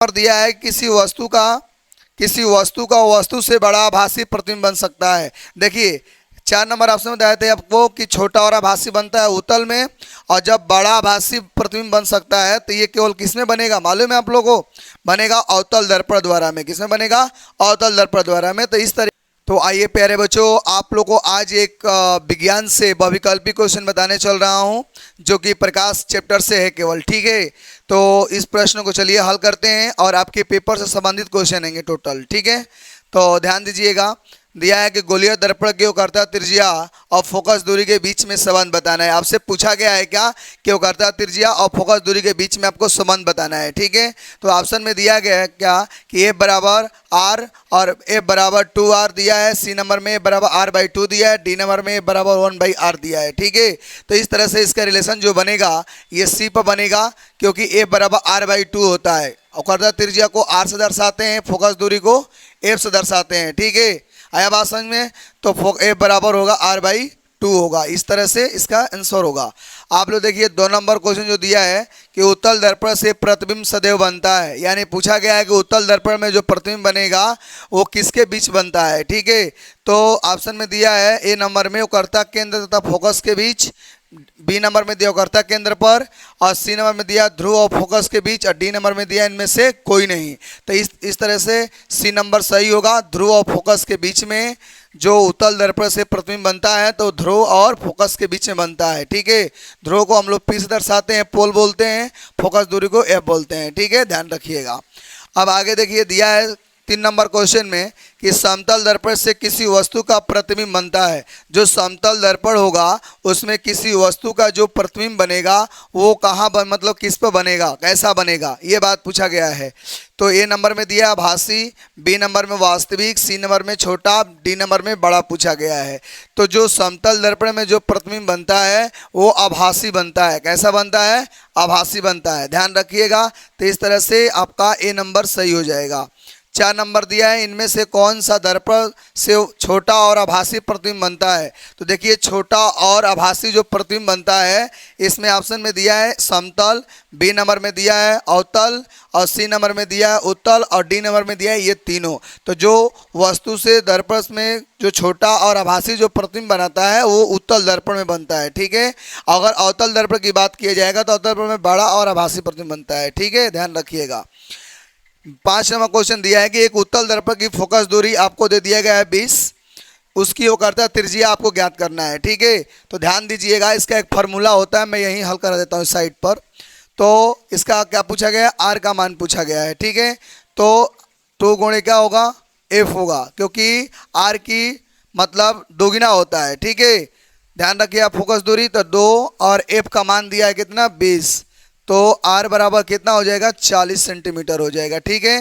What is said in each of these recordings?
पर दिया है किसी वस्तु का वस्तु से बड़ा आभासी प्रतिबिंब बन सकता है। देखिए 4 नंबर ऑप्शन में बताए थे आपको कि छोटा और आभासी बनता है उत्तल में, और जब बड़ा आभासी प्रतिबिंब बन सकता है तो ये केवल किसमें बनेगा मालूम है आप लोगों को? बनेगा अवतल दर्पण द्वारा में। किसमें बनेगा? अवतल दर्पण द्वारा में। तो इस तरह तो आइए प्यारे बच्चों, आप लोगों को आज एक विज्ञान से बहुविकल्पी क्वेश्चन बताने चल रहा हूं जो कि प्रकाश चैप्टर से है केवल। ठीक है, तो इस प्रश्न को चलिए हल करते हैं और आपके पेपर से संबंधित क्वेश्चन हैं टोटल। ठीक है, तो ध्यान दीजिएगा। दिया है कि गोलीय दर्पण की वक्रता त्रिज्या और फोकस दूरी के बीच में संबंध बताना है। आपसे पूछा गया है क्या कि वक्रता त्रिज्या और फोकस दूरी के बीच में आपको संबंध बताना है। ठीक है, तो ऑप्शन में दिया गया है क्या कि ए बराबर आर और ए बराबर 2r दिया है, सी नंबर में ए बराबर r/2 दिया है, डी नंबर में ए बराबर 1/r दिया है। ठीक है, तो इस तरह से इसका रिलेशन जो बनेगा ये सी पर बनेगा क्योंकि ए बराबर r/2 होता है। वक्रता त्रिज्या को r से दर्शाते हैं, फोकस दूरी को f से दर्शाते हैं। ठीक है, आया बात समझ में? तो ए बराबर होगा r/2 होगा। इस तरह से इसका आंसर होगा। आप लोग देखिए 2 नंबर क्वेश्चन जो दिया है कि उत्तल दर्पण से प्रतिबिंब सदैव बनता है, यानी पूछा गया है कि उत्तल दर्पण में जो प्रतिबिंब बनेगा वो किसके बीच बनता है। ठीक है, तो ऑप्शन में दिया है ए नंबर में वक्रता केंद्र तथा फोकस के बीच, बी नंबर में दिया वक्रता केंद्र पर, और सी नंबर में दिया ध्रुव और फोकस के बीच, और डी नंबर में दिया इनमें से कोई नहीं। तो इस तरह से सी नंबर सही होगा। ध्रुव और फोकस के बीच में जो उत्तल दर्पण से प्रतिबिंब बनता है तो ध्रुव और फोकस के बीच में बनता है। ठीक है, ध्रुव को हम लोग पी से दर्शाते हैं, पोल बोलते हैं, फोकस दूरी को एफ बोलते हैं। ठीक है, ध्यान रखिएगा। अब आगे देखिए दिया है 3 नंबर क्वेश्चन में कि समतल दर्पण से किसी वस्तु का प्रतिबिंब बनता है। जो समतल दर्पण होगा उसमें किसी वस्तु का जो प्रतिबिंब बनेगा वो मतलब किस पर बनेगा, कैसा बनेगा, ये बात पूछा गया है। तो ए नंबर में दिया आभासी, बी नंबर में वास्तविक, सी नंबर में छोटा, डी नंबर में बड़ा पूछा गया है। तो जो समतल दर्पण में जो प्रतिबिंब बनता है वो आभासी बनता है। कैसा बनता है? आभासी बनता है। ध्यान रखिएगा। तो इस तरह से आपका ए नंबर सही हो जाएगा। 4 नंबर दिया है इनमें से कौन सा दर्पण से छोटा और आभासी प्रतिबिंब बनता है। तो देखिए छोटा और आभासी जो प्रतिबिंब बनता है इसमें ऑप्शन में दिया है समतल, बी नंबर में दिया है अवतल, और सी नंबर में दिया है उत्तल, और डी नंबर में दिया है ये तीनों। तो जो वस्तु से दर्पण में जो छोटा और आभासी जो प्रतिबिंब बनाता है वो उत्तल दर्पण में बनता है। ठीक है, अगर अवतल दर्पण की बात किया जाएगा तो अवतल दर्पण में बड़ा और आभासी प्रतिबिंब बनता है। ठीक है, ध्यान रखिएगा। 5 नंबर क्वेश्चन दिया है कि एक उत्तल दर्पण की फोकस दूरी आपको दे दिया गया है 20, उसकी वक्रता त्रिज्या आपको ज्ञात करना है। ठीक है, तो ध्यान दीजिएगा। इसका एक फार्मूला होता है, मैं यहीं हल करा देता हूँ साइड पर। तो इसका क्या पूछा गया है? आर का मान पूछा गया है। ठीक है, तो 2 गुणे क्या होगा? एफ होगा, क्योंकि आर की मतलब दोगुना होता है। ठीक है, ध्यान रखिए आप। फोकस दूरी तो 2 और एफ का मान दिया है कितना? 20। तो आर बराबर कितना हो जाएगा? 40 सेंटीमीटर हो जाएगा। ठीक है,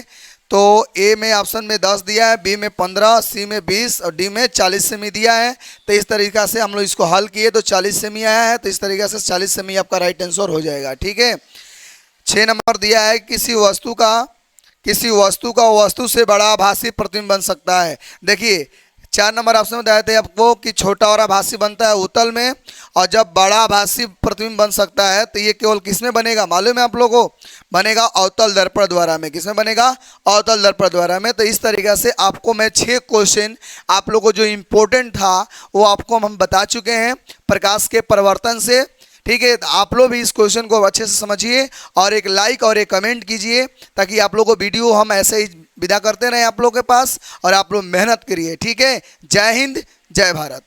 तो ए में ऑप्शन में 10 दिया है, बी में 15, सी में 20 और डी में 40 सेमी दिया है। तो इस तरीक़ा से हम लोग इसको हल किए तो 40 सेमी आया है। तो इस तरीक़े से 40 सेमी आपका राइट आंसर हो जाएगा। ठीक है, 6 नंबर दिया है किसी वस्तु का वस्तु से बड़ा आभासी प्रतिबिंब बन सकता है। देखिए 4 नंबर ऑप्शन में बताए थे आपको कि छोटा और आभासी बनता है उत्तल में, और जब बड़ा आभासी प्रतिबिंब बन सकता है तो ये केवल किसमें बनेगा मालूम है आप लोगों को? बनेगा अवतल दर्पण द्वारा में। किसमें बनेगा? अवतल दर्पण द्वारा में। तो इस तरीक़े से आपको मैं 6 क्वेश्चन आप लोगों को जो इम्पोर्टेंट था वो आपको हम बता चुके हैं प्रकाश के परिवर्तन से। ठीक है, तो आप लोग भी इस क्वेश्चन को अच्छे से समझिए और एक लाइक और एक कमेंट कीजिए ताकि आप लोगों को वीडियो हम ऐसे ही विदा करते रहें आप लोगों के पास, और आप लोग मेहनत करिए। ठीक है, जय हिंद, जय भारत।